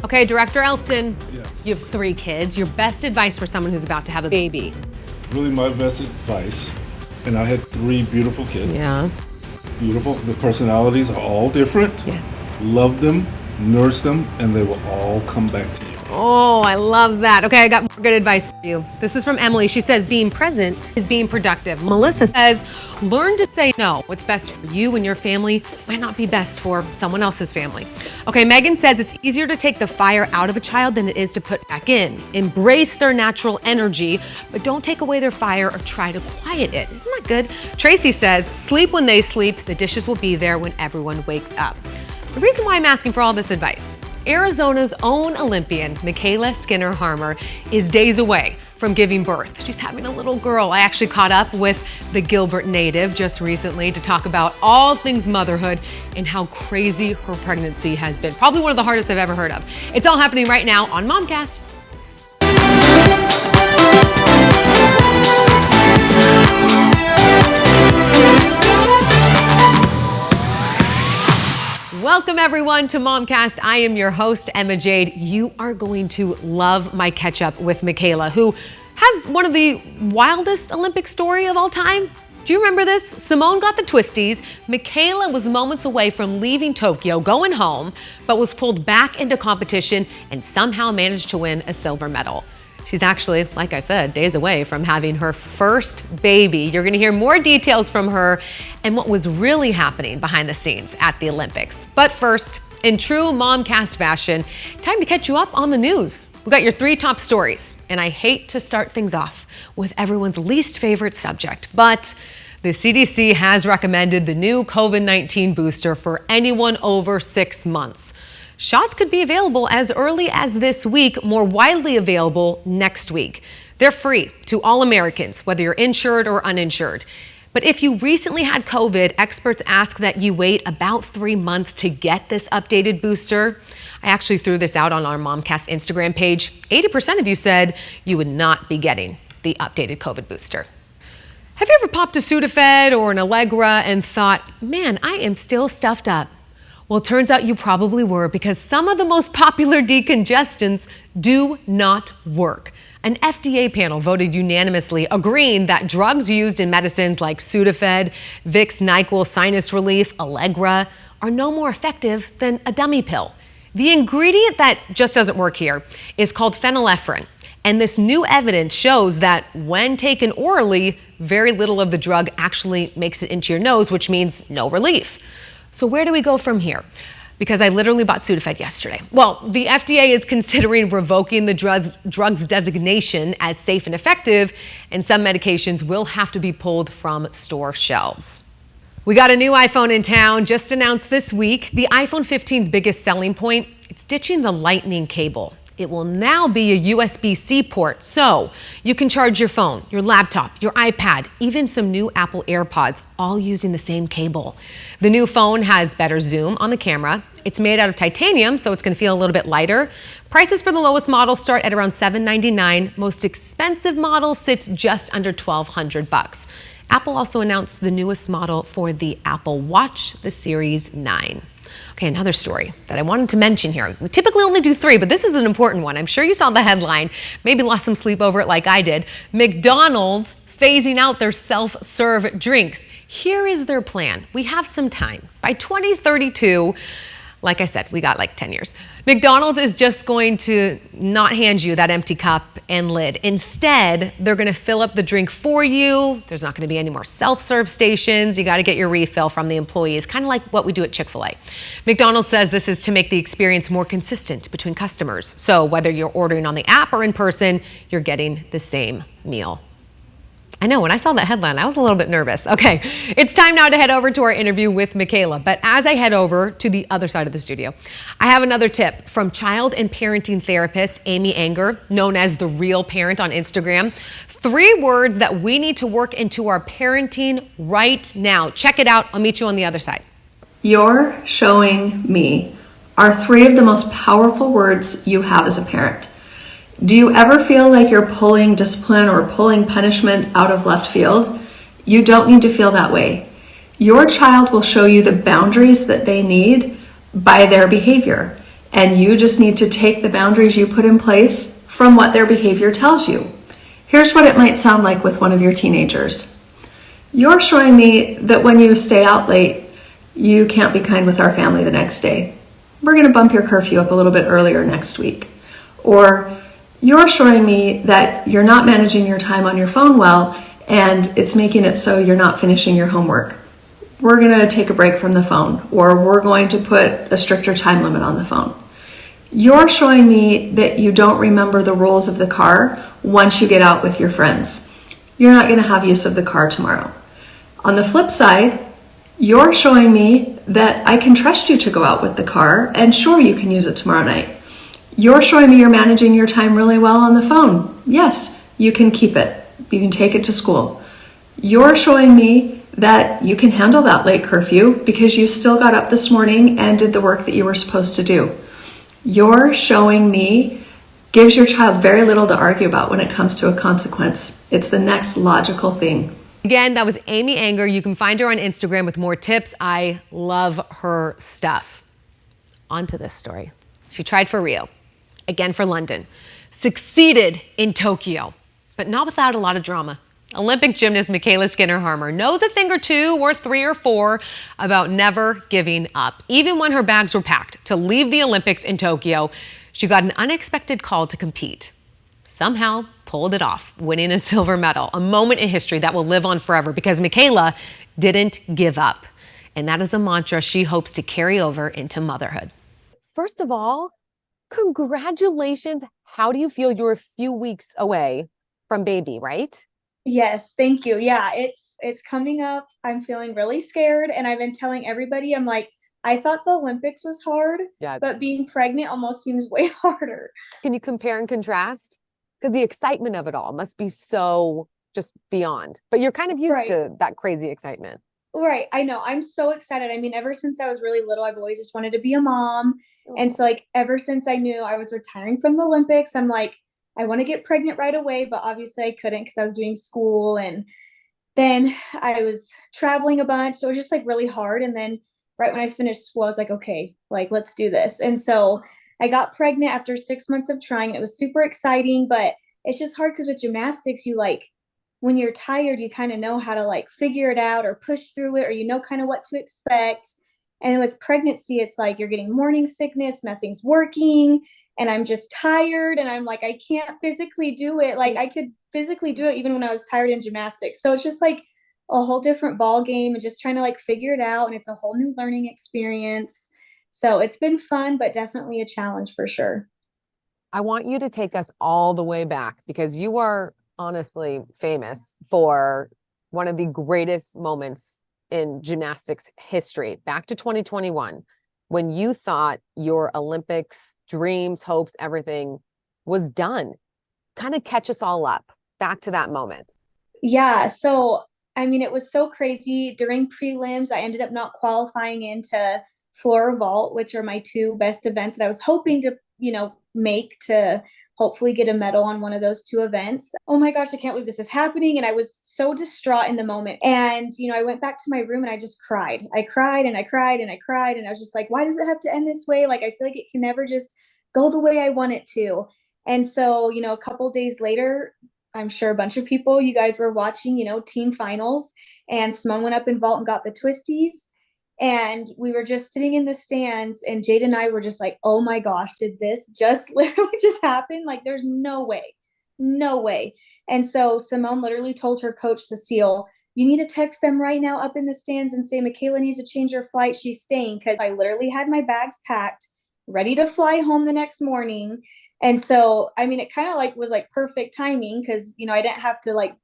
Okay, Director Elston, Yes. you have 3 kids. Your best advice for someone who's about to have a baby? Really my best advice. And I had 3 beautiful kids. Yeah. Beautiful. The personalities are all different. Yes. Love them, nurse them, and they will all come back to you. Oh, I love that. Okay, I got more good advice for you. This is from Emily. She says, being present is being productive. Melissa says, learn to say no. What's best for you and your family might not be best for someone else's family. Okay, Megan says it's easier to take the fire out of a child than it is to put back in. Embrace their natural energy, but don't take away their fire or try to quiet it. Isn't that good? Tracy says, sleep when they sleep. The dishes will be there when everyone wakes up. The reason why I'm asking for all this advice, Arizona's own Olympian, Mykayla Skinner Harmer, is days away from giving birth. She's having a little girl. I actually caught up with the Gilbert native just recently to talk about all things motherhood and how crazy her pregnancy has been. Probably one of the hardest I've ever heard of. It's all happening right now on Momcast. Welcome everyone to Momcast. I am your host, Emma Jade. You are going to love my catch up with Mykayla, who has one of the wildest Olympic story of all time. Do you remember this? Simone got the twisties. Mykayla was moments away from leaving Tokyo, going home, but was pulled back into competition and somehow managed to win a silver medal. She's actually, like I said, days away from having her first baby. You're gonna hear more details from her and what was really happening behind the scenes at the Olympics. But first, in true Momcast fashion, time to catch you up on the news. We got your 3 top stories, and I hate to start things off with everyone's least favorite subject, but the CDC has recommended the new COVID-19 booster for anyone over 6 months. Shots could be available as early as this week, more widely available next week. They're free to all Americans, whether you're insured or uninsured. But if you recently had COVID, experts ask that you wait about 3 months to get this updated booster. I actually threw this out on our Momcast Instagram page. 80% of you said you would not be getting the updated COVID booster. Have you ever popped a Sudafed or an Allegra and thought, man, I am still stuffed up? Well, it turns out you probably were, because some of the most popular decongestants do not work. An FDA panel voted unanimously agreeing that drugs used in medicines like Sudafed, Vicks, NyQuil, sinus relief, Allegra are no more effective than a dummy pill. The ingredient that just doesn't work here is called phenylephrine. And this new evidence shows that when taken orally, very little of the drug actually makes it into your nose, which means no relief. So where do we go from here? Because I literally bought Sudafed yesterday. Well, the FDA is considering revoking the drug's designation as safe and effective, and some medications will have to be pulled from store shelves. We got a new iPhone in town, just announced this week. The iPhone 15's biggest selling point, it's ditching the lightning cable. It will now be a USB-C port, so you can charge your phone, your laptop, your iPad, even some new Apple AirPods, all using the same cable. The new phone has better zoom on the camera. It's made out of titanium, so it's going to feel a little bit lighter. Prices for the lowest model start at around $799. Most expensive model sits just under $1,200. Apple also announced the newest model for the Apple Watch, the Series 9. Okay, another story that I wanted to mention here. We typically only do 3, but this is an important one. I'm sure you saw the headline, maybe lost some sleep over it like I did. McDonald's phasing out their self-serve drinks. Here is their plan. We have some time. By 2032, like I said, we got like 10 years. McDonald's is just going to not hand you that empty cup and lid. Instead, they're going to fill up the drink for you. There's not going to be any more self-serve stations. You got to get your refill from the employees, kind of like what we do at Chick-fil-A. McDonald's says this is to make the experience more consistent between customers. So whether you're ordering on the app or in person, you're getting the same meal. I know, when I saw that headline, I was a little bit nervous. Okay, it's time now to head over to our interview with Mykayla. But as I head over to the other side of the studio, I have another tip from child and parenting therapist Amy Anger, known as The Real Parent on Instagram. 3 words that we need to work into our parenting right now. Check it out. I'll meet you on the other side. You're showing me are 3 of the most powerful words you have as a parent. Do you ever feel like you're pulling discipline or pulling punishment out of left field? You don't need to feel that way. Your child will show you the boundaries that they need by their behavior. and you just need to take the boundaries you put in place from what their behavior tells you. Here's what it might sound like with one of your teenagers. You're showing me that when you stay out late, you can't be kind with our family the next day. We're going to bump your curfew up a little bit earlier next week. Or you're showing me that you're not managing your time on your phone well, and it's making it so you're not finishing your homework. We're going to take a break from the phone, or we're going to put a stricter time limit on the phone. You're showing me that you don't remember the rules of the car once you get out with your friends. You're not going to have use of the car tomorrow. On the flip side, you're showing me that I can trust you to go out with the car, and sure, you can use it tomorrow night. You're showing me you're managing your time really well on the phone. Yes, you can keep it. You can take it to school. You're showing me that you can handle that late curfew because you still got up this morning and did the work that you were supposed to do. You're showing me gives your child very little to argue about when it comes to a consequence. It's the next logical thing. Again, that was Amy Anger. You can find her on Instagram with more tips. I love her stuff. On to this story. She tried for Rio, again for London, succeeded in Tokyo, but not without a lot of drama. Olympic gymnast Mykayla Skinner Harmer knows a thing or two, or three or four, about never giving up. Even when her bags were packed to leave the Olympics in Tokyo, she got an unexpected call to compete. Somehow pulled it off, winning a silver medal, a moment in history that will live on forever because Mykayla didn't give up. And that is a mantra she hopes to carry over into motherhood. First of all, congratulations. How do you feel? You're a few weeks away from baby, right? Yes, thank you. Yeah, it's coming up. I'm feeling really scared, and I've been telling everybody, I'm like, I thought the Olympics was hard, Yes. but being pregnant almost seems way harder. Can you compare and contrast? Because the excitement of it all must be so just beyond. But you're kind of used Right. to that crazy excitement. Right, I know. I'm so excited. I mean, ever since I was really little, I've always just wanted to be a mom. And so like ever since I knew I was retiring from the Olympics, I'm like, I want to get pregnant right away, but obviously I couldn't because I was doing school and then I was traveling a bunch. So it was just like really hard. And then right when I finished school, I was like, okay, like let's do this. And so I got pregnant after 6 months of trying, and it was super exciting, but it's just hard because with gymnastics, you like when you're tired, you kind of know how to like figure it out or push through it, or you know kind of what to expect. And with pregnancy, it's like you're getting morning sickness, nothing's working, and I'm just tired, and I'm like, I can't physically do it. Like I could physically do it even when I was tired in gymnastics. So it's just like a whole different ball game and just trying to like figure it out. And it's a whole new learning experience. So it's been fun, but definitely a challenge for sure. I want you to take us all the way back because you are honestly famous for one of the greatest moments in gymnastics history, back to 2021, when you thought your Olympics dreams, hopes, everything was done. Kind of catch us all up back to that moment. Yeah. So, I mean, it was so crazy. During prelims, I ended up not qualifying into floor or vault, which are my two best events that I was hoping to, make to hopefully get a medal on one of those two events. Oh my gosh, I can't believe this is happening. And I was so distraught in the moment. And, I went back to my room and I just cried. I cried and I cried and I cried. And I was just like, why does it have to end this way? Like, I feel like it can never just go the way I want it to. And so, a couple days later, I'm sure a bunch of people, you guys were watching, team finals, and Simone went up in vault and got the twisties. And we were just sitting in the stands, and Jade and I were just like, oh my gosh, did this just literally just happen? Like, there's no way, no way. And so Simone literally told her coach, Cecile, you need to text them right now up in the stands and say, Mykayla needs to change her flight. She's staying. Because I literally had my bags packed, ready to fly home the next morning. And so, I mean, it kind of like was like perfect timing because, I didn't have to like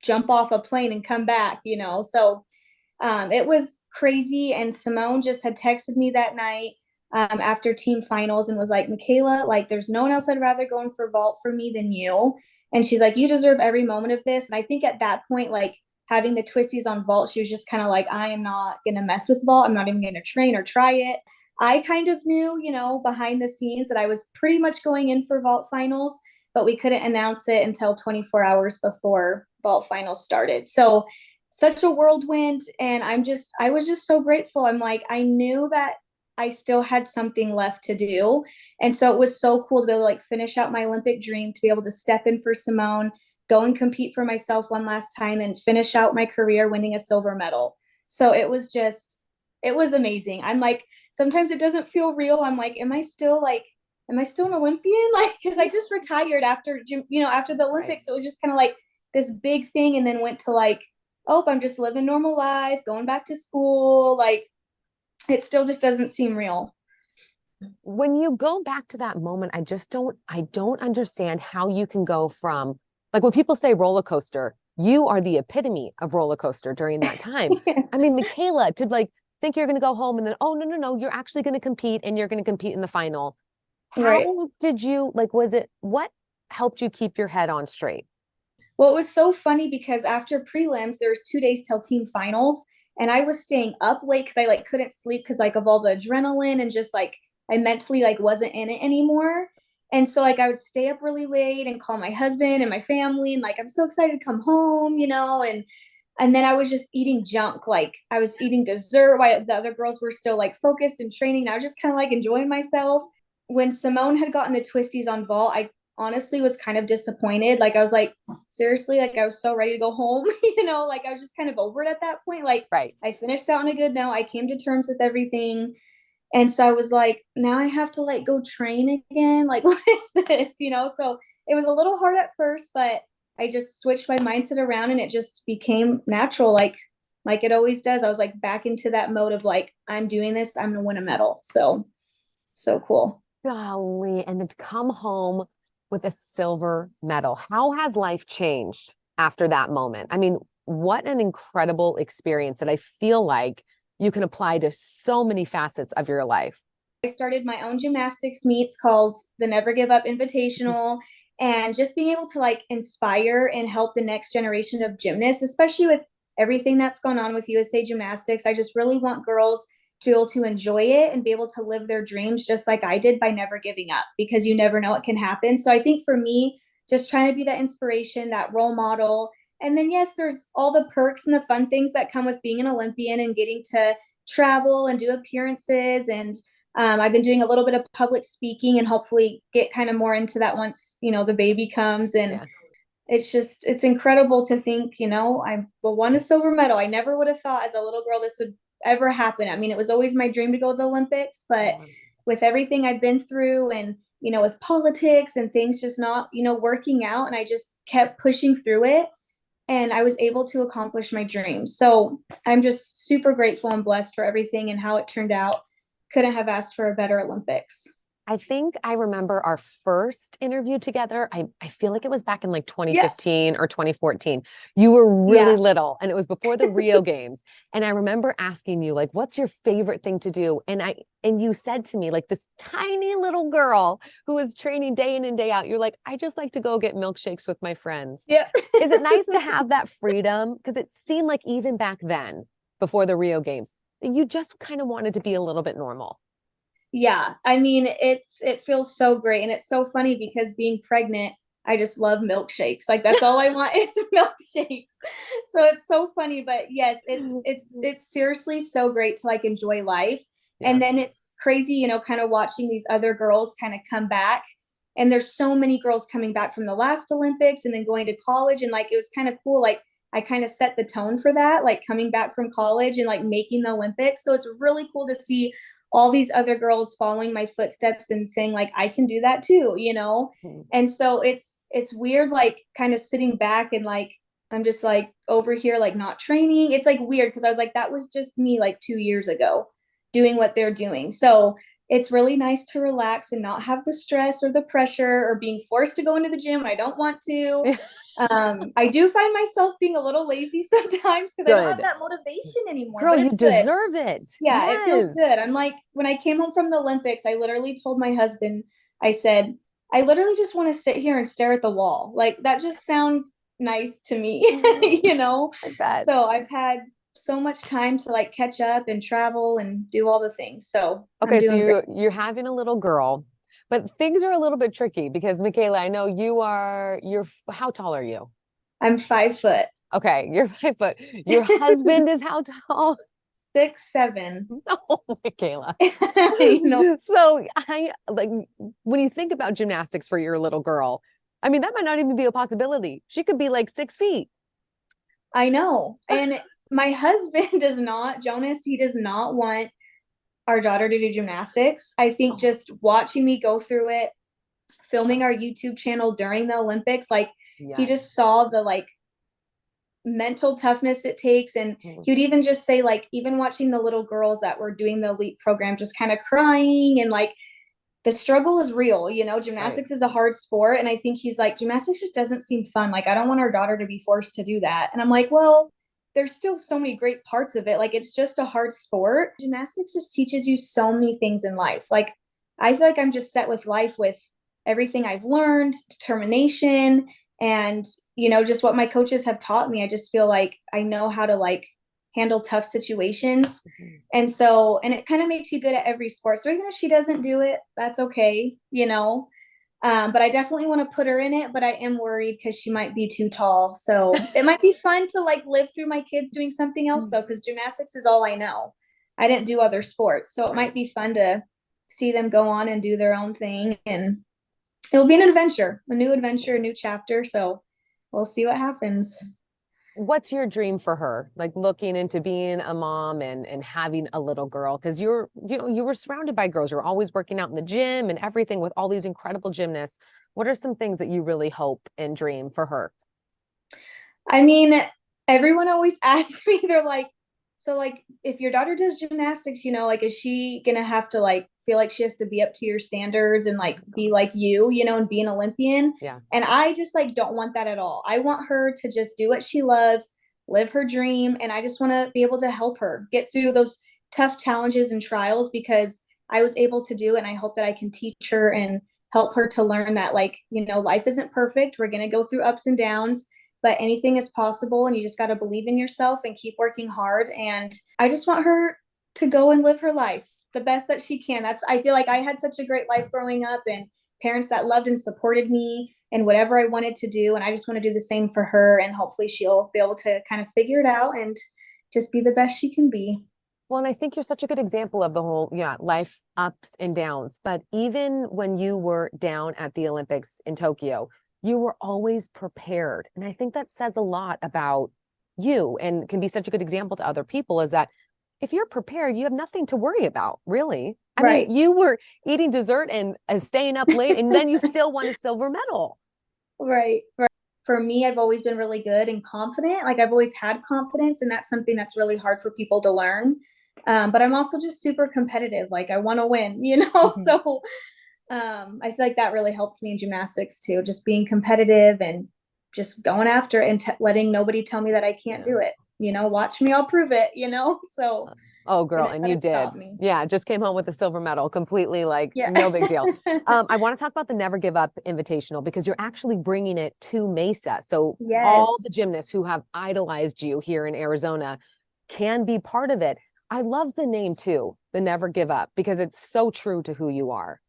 jump off a plane and come back, So it was crazy. And Simone just had texted me that night after team finals and was like, Mykayla, like, there's no one else I'd rather go in for vault for me than you. And she's like, you deserve every moment of this. And I think at that point, like, having the twisties on vault, she was just kind of like, I am not going to mess with vault. I'm not even going to train or try it. I kind of knew, behind the scenes that I was pretty much going in for vault finals, but we couldn't announce it until 24 hours before vault finals started. So such a whirlwind. And I was just so grateful. I'm like, I knew that I still had something left to do. And so it was so cool to be able to like finish out my Olympic dream, to be able to step in for Simone, go and compete for myself one last time and finish out my career winning a silver medal. So it was just, it was amazing. I'm like, sometimes it doesn't feel real. I'm like, am I still an Olympian? Like, cause I just retired after, after the Olympics. So it was just kind of like this big thing. And then went to like, oh, I'm just living normal life, going back to school. Like, it still just doesn't seem real. When you go back to that moment, I don't understand how you can go from, like when people say roller coaster, you are the epitome of roller coaster during that time. I mean, Mykayla, to like think you're going to go home and then, oh, no, you're actually going to compete and you're going to compete in the final. Right. How did you, like, what helped you keep your head on straight? Well, it was so funny because after prelims, there was 2 days till team finals, and I was staying up late because I like couldn't sleep because like of all the adrenaline and just like I mentally like wasn't in it anymore. And so like I would stay up really late and call my husband and my family and like I'm so excited to come home, and then I was just eating junk. Like I was eating dessert while the other girls were still like focused and training. And I was just kind of like enjoying myself. When Simone had gotten the twisties on vault, I honestly was kind of disappointed. Like I was like, seriously, like I was so ready to go home, like I was just kind of over it at that point. Like Right. I finished out on a good note. I came to terms with everything. And so I was like, now I have to like go train again. Like, what is this? So it was a little hard at first, but I just switched my mindset around and it just became natural. Like it always does. I was like back into that mode of like, I'm doing this, I'm gonna win a medal. So cool. Golly, and then to come home with a silver medal. How has life changed after that moment? I mean, what an incredible experience that I feel like you can apply to so many facets of your life. I started my own gymnastics meets called the Never Give Up Invitational, and just being able to like inspire and help the next generation of gymnasts, especially with everything that's gone on with USA Gymnastics. I just really want girls to be able to enjoy it and be able to live their dreams just like I did by never giving up, because you never know what can happen. So I think for me, just trying to be that inspiration, that role model. And then, yes, there's all the perks and the fun things that come with being an Olympian and getting to travel and do appearances. And I've been doing a little bit of public speaking and hopefully get kind of more into that once, the baby comes. And yeah. It's incredible to think, I won a silver medal. I never would have thought as a little girl this would ever happen. I mean, it was always my dream to go to the Olympics, but with everything I've been through and, with politics and things just not, working out, and I just kept pushing through it and I was able to accomplish my dreams. So I'm just super grateful and blessed for everything and how it turned out. Couldn't have asked for a better Olympics. I think I remember our first interview together. I feel like it was back in like 2015 or 2014. You were really little and it was before the Rio Games. And I remember asking you like, what's your favorite thing to do? And you said to me, like this tiny little girl who was training day in and day out, you're like, I just like to go get milkshakes with my friends. Yeah. Is it nice to have that freedom? Because it seemed like even back then, before the Rio Games, you just kind of wanted to be a little bit normal. Yeah, I mean, it feels so great. And it's so funny because being pregnant, I just love milkshakes. Like that's all I want is milkshakes. So it's so funny, but yes, it's seriously so great to like enjoy life. Yeah. And then it's crazy, kind of watching these other girls kind of come back. And there's so many girls coming back from the last Olympics and then going to college. And like it was kind of cool. Like I kind of set the tone for that, like coming back from college and like making the Olympics. So it's really cool to see all these other girls following my footsteps and saying like, I can do that too, Mm-hmm. And so it's weird, like kind of sitting back and like, I'm just like over here, like not training. It's like weird. Cause I was like, that was just me like 2 years ago doing what they're doing. So it's really nice to relax and not have the stress or the pressure or being forced to go into the gym when I don't want to. I do find myself being a little lazy sometimes because I don't have that motivation anymore. Girl, you deserve it. Yeah, yes. It feels good. I'm like, when I came home from the Olympics, I literally told my husband, I said, I literally just want to sit here and stare at the wall. Like that just sounds nice to me, I bet. So I've had so much time to like catch up and travel and do all the things. So okay, so you're having a little girl. But things are a little bit tricky because Mykayla, I know you're how tall are you? I'm 5 foot. Okay, you're 5 foot. Your husband is how tall? 6'7". Oh, Mykayla. I know. So I like when you think about gymnastics for your little girl, I mean, that might not even be a possibility. She could be like 6 feet. I know. And my husband does not, Jonas, he does not want our daughter to do gymnastics. I think just watching me go through it, filming our YouTube channel during the Olympics, like he Yes. just saw the like mental toughness it takes. And he would even just say, like, even watching the little girls that were doing the elite program just kind of crying, and like the struggle is real, you know. Gymnastics is a hard sport, and I think he's like, gymnastics just doesn't seem fun, like I don't want our daughter to be forced to do that. And I'm like, well, there's still so many great parts of it. Like, it's just a hard sport. Gymnastics just teaches you so many things in life. Like, I feel like I'm just set with life, with everything I've learned, determination, and you know, just what my coaches have taught me. I just feel like I know how to like handle tough situations. And so, and it kind of makes you good at every sport. So even if she doesn't do it, that's okay, you know. But I definitely want to put her in it, but I am worried because she might be too tall. So it might be fun to like live through my kids doing something else though, because gymnastics is all I know. I didn't do other sports. So it might be fun to see them go on and do their own thing. And it'll be an adventure, a new chapter. So we'll see what happens. What's your dream for her? Like looking into being a mom and having a little girl, because you were surrounded by girls. You're always working out in the gym and everything with all these incredible gymnasts. What are some things that you really hope and dream for her? I mean, everyone always asks me, they're like, so like if your daughter does gymnastics, you know, like is she gonna have to like feel like she has to be up to your standards and like be like you know, and be an Olympian? Yeah. And I just like don't want that at all. I want her to just do what she loves, live her dream, and I just want to be able to help her get through those tough challenges and trials because I was able to do it, and I hope that I can teach her and help her to learn that, like, you know, life isn't perfect. We're going to go through ups and downs, but anything is possible, and you just got to believe in yourself and keep working hard. And I just want her to go and live her life the best that she can. I feel like I had such a great life growing up, and parents that loved and supported me and whatever I wanted to do. And I just want to do the same for her. And hopefully she'll be able to kind of figure it out and just be the best she can be. Well, and I think you're such a good example of the whole, life ups and downs. But even when you were down at the Olympics in Tokyo, you were always prepared. And I think that says a lot about you and can be such a good example to other people, is that if you're prepared, you have nothing to worry about, really. I Right. mean, you were eating dessert and staying up late, and then you still won a silver medal. Right. Right. For me, I've always been really good and confident. Like, I've always had confidence, and that's something that's really hard for people to learn. But I'm also just super competitive. Like, I want to win, you know? So I feel like that really helped me in gymnastics too, just being competitive and just going after it and letting nobody tell me that I can't do it. You know, watch me, I'll prove it, you know? So, Oh, girl, and and you it did. taught me. Yeah, just came home with a silver medal, completely like Yeah. no big deal. I want to talk about the Never Give Up Invitational because you're actually bringing it to Mesa. So all Yes. the gymnasts who have idolized you here in Arizona can be part of it. I love the name too, the Never Give Up, because it's so true to who you are.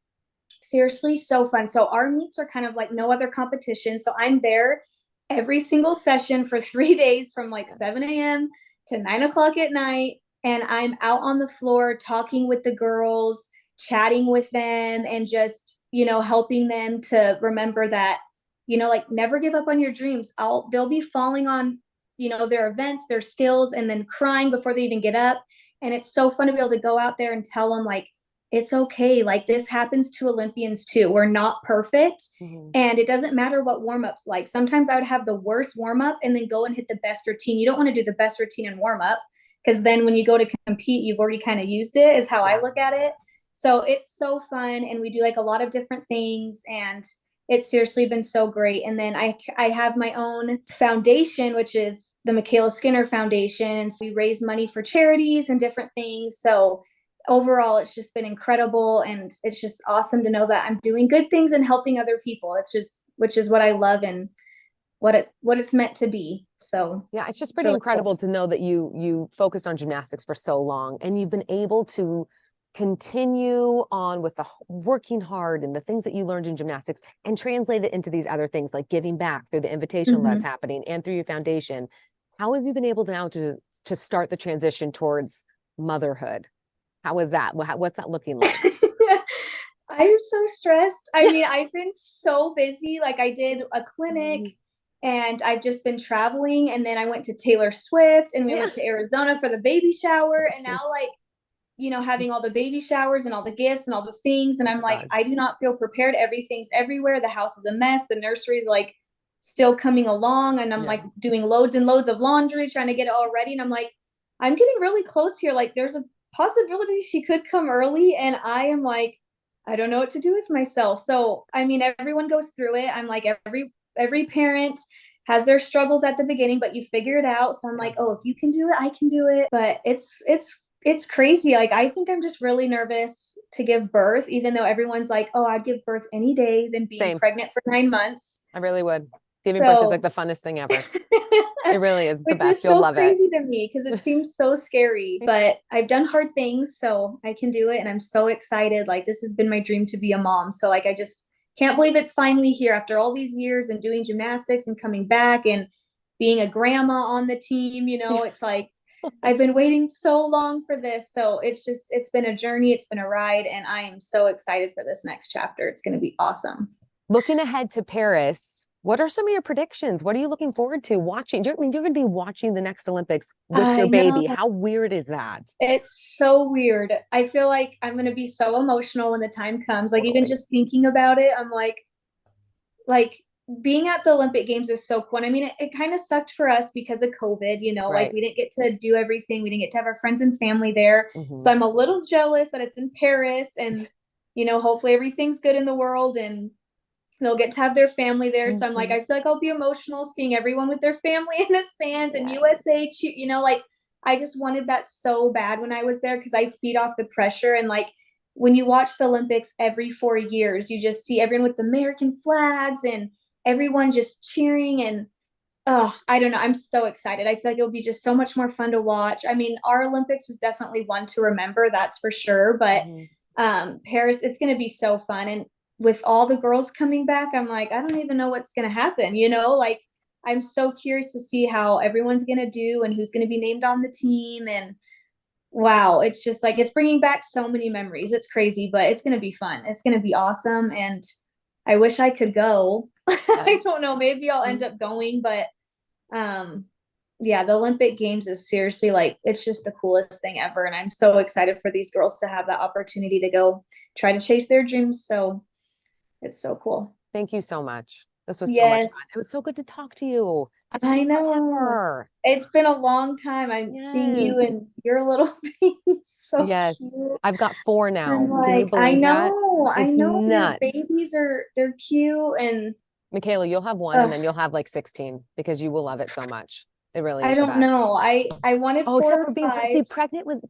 Seriously, so fun. So our meets are kind of like no other competition. So I'm there every single session for 3 days from like 7 a.m. to 9 o'clock at night. And I'm out on the floor talking with the girls, chatting with them, and just, you know, helping them to remember that, you know, like, never give up on your dreams. They'll be falling on, you know, their events, their skills, and then crying before they even get up. And it's so fun to be able to go out there and tell them, like, it's okay. Like, this happens to Olympians too. We're not perfect. And it doesn't matter what warm-ups like. Sometimes I would have the worst warm-up and then go and hit the best routine. You don't want to do the best routine in warm-up, because then when you go to compete, you've already kind of used it, is how I look at it. So it's so fun. And we do like a lot of different things, and it's seriously been so great. And then I have my own foundation, which is the Mykayla Skinner Foundation. And so we raise money for charities and different things. So overall, it's just been incredible, and it's just awesome to know that I'm doing good things and helping other people. It's just, which is what I love and what it's meant to be. So yeah, it's just pretty really incredible cool to know that you focused on gymnastics for so long, and you've been able to continue on with the working hard and the things that you learned in gymnastics and translate it into these other things like giving back through the invitational that's happening and through your foundation. How have you been able now to start the transition towards motherhood. How is that? What's that looking like? I am so stressed. I mean, I've been so busy. Like I did a clinic and I've just been traveling, and then I went to Taylor Swift and we went to Arizona for the baby shower, and now like, you know, having all the baby showers and all the gifts and all the things. And I'm like, I do not feel prepared. Everything's everywhere. The house is a mess. The nursery like still coming along. And I'm like doing loads and loads of laundry, trying to get it all ready. And I'm like, I'm getting really close here. Like there's a possibility she could come early. And I am like, I don't know what to do with myself. So, I mean, everyone goes through it. I'm like, every parent has their struggles at the beginning, but you figure it out. So I'm like, oh, if you can do it, I can do it. But it's crazy. Like, I think I'm just really nervous to give birth, even though everyone's like, oh, I'd give birth any day than being pregnant for 9 months. I really would. Giving birth is like the funnest thing ever. It really is the best. You'll love it. Which is so crazy to me because it seems so scary, but I've done hard things, so I can do it. And I'm so excited. Like, this has been my dream to be a mom. So like, I just can't believe it's finally here after all these years and doing gymnastics and coming back and being a grandma on the team. You know, it's like, I've been waiting so long for this. So it's been a journey. It's been a ride. And I am so excited for this next chapter. It's going to be awesome. Looking ahead to Paris, what are some of your predictions? What are you looking forward to watching? You're going to be watching the next Olympics with your baby. How weird is that? It's so weird. I feel like I'm going to be so emotional when the time comes. Like even just thinking about it, I'm like being at the Olympic Games is so cool. And I mean, it kind of sucked for us because of COVID, you know, like we didn't get to do everything. We didn't get to have our friends and family there. So I'm a little jealous that it's in Paris and, you know, hopefully everything's good in the world and they'll get to have their family there. So I'm like, I feel like I'll be emotional seeing everyone with their family in the stands and USA, you know, like I just wanted that so bad when I was there because I feed off the pressure. And like when you watch the Olympics every 4 years, you just see everyone with the American flags and everyone just cheering. And I don't know, I'm so excited. I feel like it'll be just so much more fun to watch. I mean, our Olympics was definitely one to remember, that's for sure. But Paris, it's going to be so fun. And with all the girls coming back, I'm like, I don't even know what's going to happen. You know, like I'm so curious to see how everyone's going to do and who's going to be named on the team. And wow, it's just like, it's bringing back so many memories. It's crazy, but it's going to be fun. It's going to be awesome. And I wish I could go. I don't know, maybe I'll end up going, but yeah, the Olympic Games is seriously like, it's just the coolest thing ever. And I'm so excited for these girls to have that opportunity to go try to chase their dreams. So it's so cool. Thank you so much. This was so much fun. It was so good to talk to you. I know. It's been a long time. I'm seeing you and your little baby. So cute. I've got 4 now. Like, can you believe that? I know. Nuts. Your babies they're cute. And Mykayla, you'll have 1 and then you'll have like 16 because you will love it so much. It really is. I don't know. I wanted 4 except or for being 5.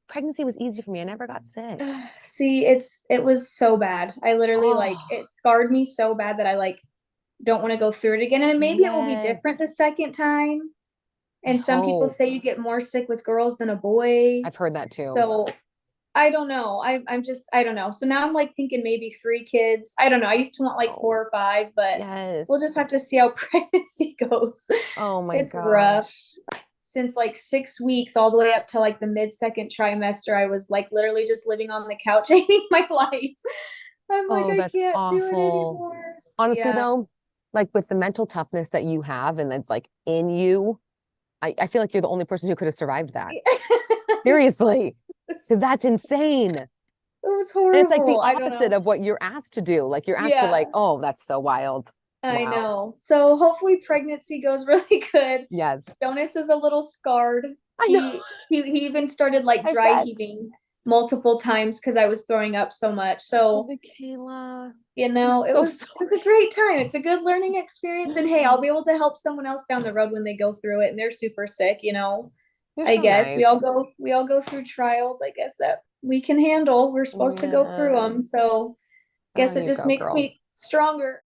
Pregnancy was easy for me. I never got sick. See, it was so bad. I literally like it scarred me so bad that I like don't want to go through it again. And maybe it will be different the second time. And some people say you get more sick with girls than a boy. I've heard that too. So I don't know. I'm just, I don't know. So now I'm like thinking maybe 3 kids. I don't know. I used to want like 4 or 5, but we'll just have to see how pregnancy goes. Oh my God. It's rough. Since like 6 weeks all the way up to like the mid-second trimester, I was like literally just living on the couch hating my life. I'm like, I can't do it anymore. Honestly though, like with the mental toughness that you have and that's like in you, I feel like you're the only person who could have survived that. Seriously. Because that's insane. It was horrible. And it's like the opposite of what you're asked to do. Like you're asked to like, oh, that's so wild. I know. So hopefully pregnancy goes really good. Yes. Jonas is a little scarred. He even started like dry heaving multiple times because I was throwing up so much. So Mykayla, you know, it was a great time. It's a good learning experience. And hey, I'll be able to help someone else down the road when they go through it and they're super sick, you know. I guess we all go through trials, I guess, that we can handle. We're supposed to go through them. So I guess it just makes me stronger.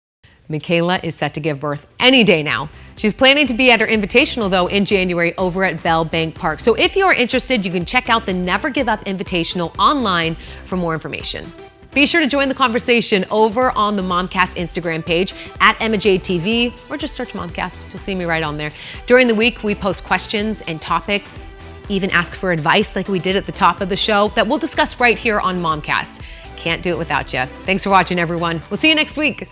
Mykayla is set to give birth any day now. She's planning to be at her Invitational, though, in January over at Bell Bank Park. So if you are interested, you can check out the Never Give Up Invitational online for more information. Be sure to join the conversation over on the Momcast Instagram page at Emma Jade TV, or just search Momcast. You'll see me right on there. During the week, we post questions and topics even ask for advice like we did at the top of the show that we'll discuss right here on Momcast. Can't do it without you. Thanks for watching, everyone. We'll see you next week.